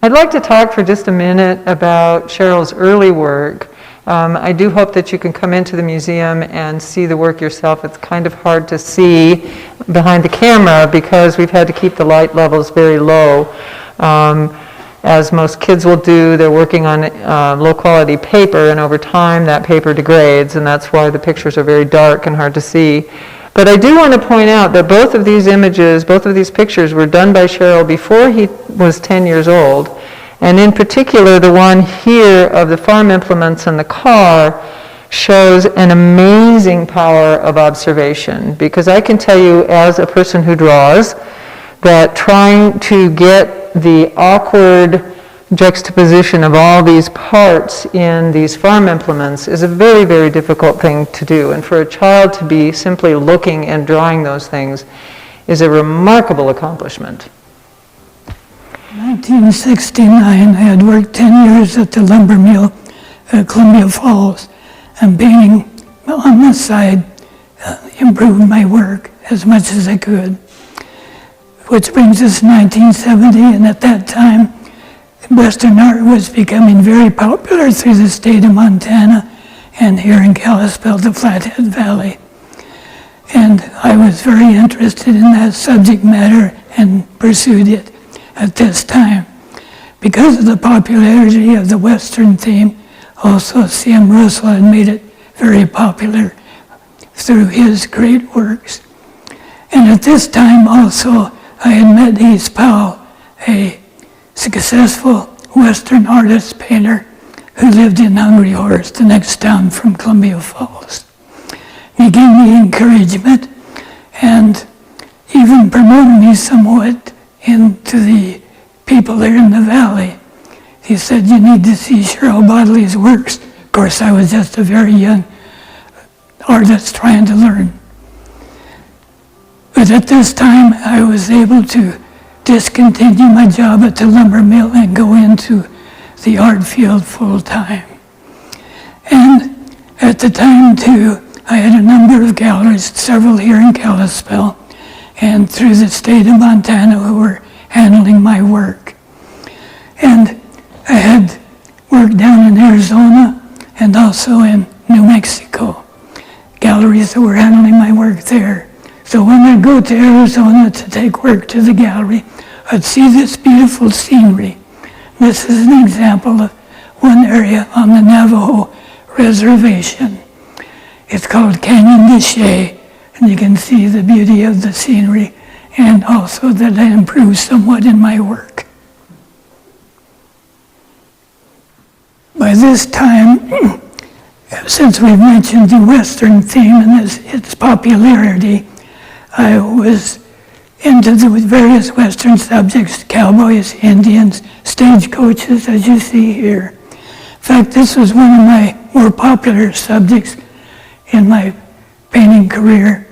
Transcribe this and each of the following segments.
I'd like to talk for just a minute about Sheryl's early work. I do hope that you can come into the museum and see the work yourself. It's kind of hard to see behind the camera because we've had to keep the light levels very low. As most kids will do, they're working on low quality paper, and over time that paper degrades, and that's why the pictures are very dark and hard to see. But I do want to point out that both of these images, both of these pictures were done by Sheryl before he was 10 years old. And in particular, the one here of the farm implements and the car shows an amazing power of observation. Because I can tell you, as a person who draws, that trying to get the awkward juxtaposition of all these parts in these farm implements is a very, very difficult thing to do. And for a child to be simply looking and drawing those things is a remarkable accomplishment. In 1969, I had worked 10 years at the lumber mill at Columbia Falls, and painting on this side improved my work as much as I could. Which brings us to 1970, and at that time, Western art was becoming very popular through the state of Montana and here in Kalispell, the Flathead Valley. And I was very interested in that subject matter and pursued it at this time. Because of the popularity of the Western theme, also C.M. Russell had made it very popular through his great works. And at this time also, I had met East Powell, a successful Western artist painter who lived in Hungry Horse, the next town from Columbia Falls. He gave me encouragement and even promoted me somewhat into the people there in the valley. He said, "You need to see Sheryl Bodily's works." Of course, I was just a very young artist trying to learn. But at this time, I was able to discontinue my job at the lumber mill and go into the art field full time. And at the time too, I had a number of galleries, several here in Kalispell, and through the state of Montana who were handling my work. And I had work down in Arizona and also in New Mexico, galleries that were handling my work there. So when I go to Arizona to take work to the gallery, I'd see this beautiful scenery. This is an example of one area on the Navajo reservation. It's called Canyon de Chelly, and you can see the beauty of the scenery and also that I improved somewhat in my work. By this time, since we've mentioned the Western theme and its popularity, I was into the various Western subjects, cowboys, Indians, stagecoaches, as you see here. In fact, this was one of my more popular subjects in my painting career.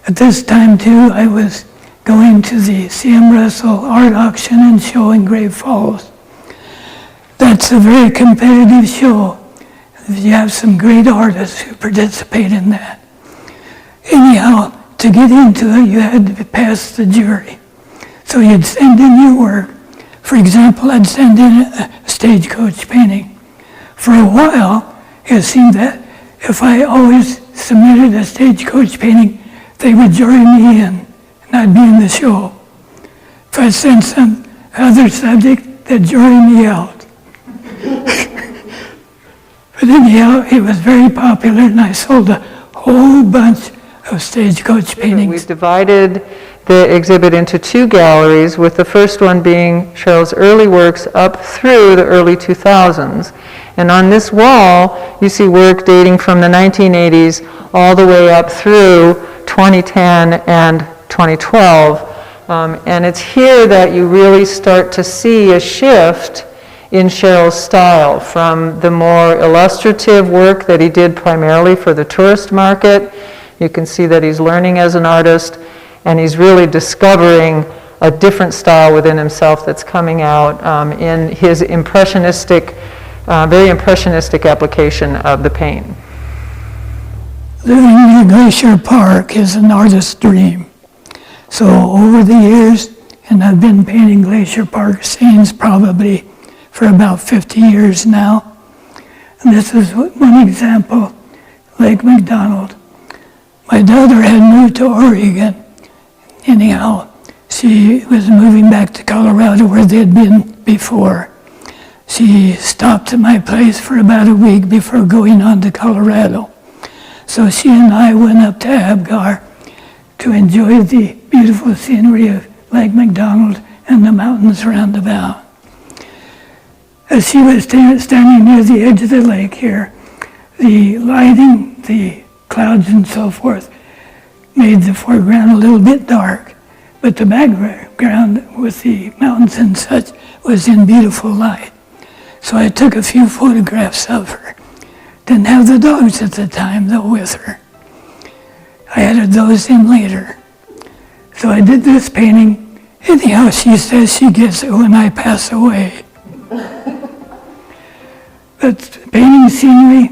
At this time, too, I was going to the C.M. Russell art auction and show in Great Falls. That's a very competitive show. You have some great artists who participate in that. Anyhow, to get into it, you had to pass the jury. So you'd send in your work. For example, I'd send in a stagecoach painting. For a while, it seemed that if I always submitted a stagecoach painting, they would jury me in, and I'd be in the show. If I sent some other subject, they'd jury me out. But anyhow, it was very popular, and I sold a whole bunch of stagecoach paintings. We've divided the exhibit into two galleries, with the first one being Sheryl's early works up through the early 2000s. And on this wall, you see work dating from the 1980s all the way up through 2010 and 2012. And it's here that you really start to see a shift in Sheryl's style from the more illustrative work that he did primarily for the tourist market. You can see that he's learning as an artist, and he's really discovering a different style within himself that's coming out in his impressionistic, very impressionistic application of the paint. Living near Glacier Park is an artist's dream. So over the years, and I've been painting Glacier Park scenes probably for about 50 years now. And this is one example, Lake McDonald. My daughter had moved to Oregon. Anyhow, she was moving back to Colorado where they'd been before. She stopped at my place for about a week before going on to Colorado. So she and I went up to Abgar to enjoy the beautiful scenery of Lake McDonald and the mountains round about. As she was standing near the edge of the lake here, the lighting, the clouds and so forth, made the foreground a little bit dark, but the background with the mountains and such was in beautiful light. So I took a few photographs of her. Didn't have the dogs at the time, though, with her. I added those in later. So I did this painting. Anyhow, she says she gets it when I pass away. But painting scenery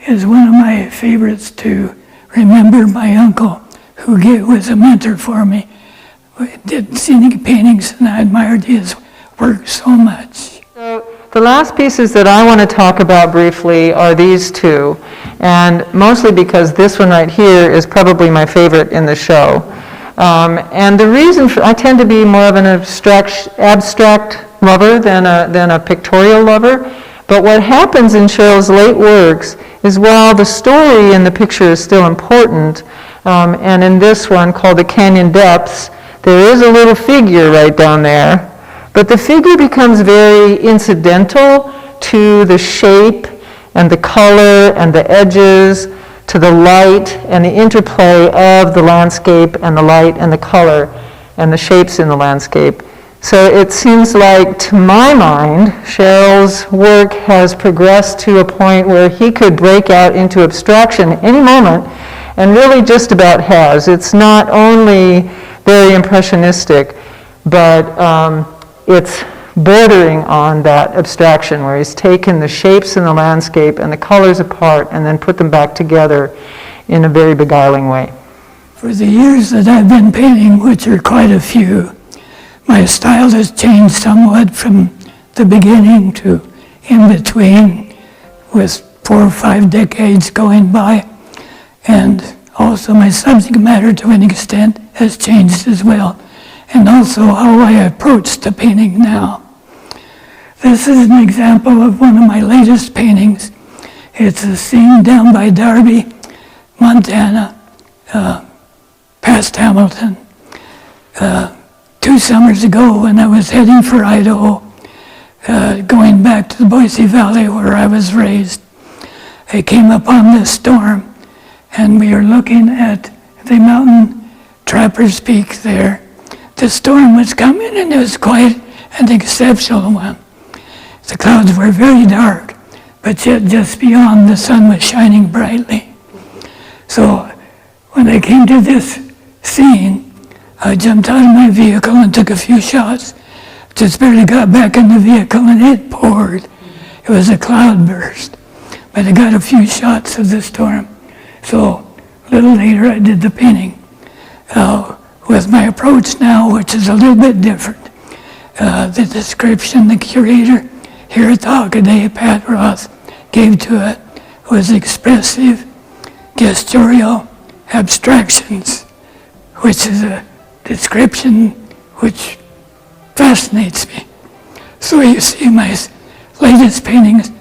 is one of my favorites to remember my uncle, who was a mentor for me. I did scenic paintings, and I admired his work so much. So the last pieces that I want to talk about briefly are these two, and mostly because this one right here is probably my favorite in the show. And the reason I tend to be more of an abstract lover than a pictorial lover. But what happens in Sheryl's late works is while the story in the picture is still important, and in this one called The Canyon Depths, there is a little figure right down there, but the figure becomes very incidental to the shape and the color and the edges, to the light and the interplay of the landscape and the light and the color and the shapes in the landscape. So it seems like, to my mind, Sheryl's work has progressed to a point where he could break out into abstraction any moment, and really just about has. It's not only very impressionistic, but it's bordering on that abstraction, where he's taken the shapes in the landscape and the colors apart and then put them back together in a very beguiling way. For the years that I've been painting, which are quite a few, my style has changed somewhat from the beginning to in between, with 4 or 5 decades going by. And also my subject matter, to an extent, has changed as well. And also how I approach the painting now. This is an example of one of my latest paintings. It's a scene down by Darby, Montana, past Hamilton. 2 summers ago, when I was heading for Idaho, going back to the Boise Valley where I was raised, I came upon this storm, and we were looking at the mountain Trapper's Peak there. The storm was coming, and it was quite an exceptional one. The clouds were very dark, but yet just beyond, the sun was shining brightly. So when I came to this scene, I jumped out of my vehicle and took a few shots. Just barely got back in the vehicle and it poured. It was a cloud burst. But I got a few shots of the storm. So a little later I did the painting with my approach now, which is a little bit different. The description the curator here at the Hockaday, Pat Roath, gave to it was expressive, gestural abstractions, which is a description which fascinates me. So you see, my latest paintings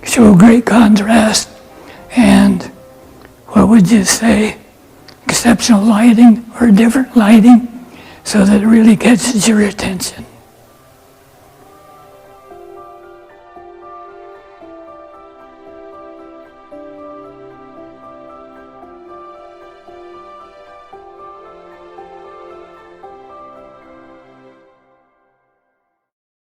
show great contrast and, what would you say, exceptional lighting or different lighting, so that it really catches your attention.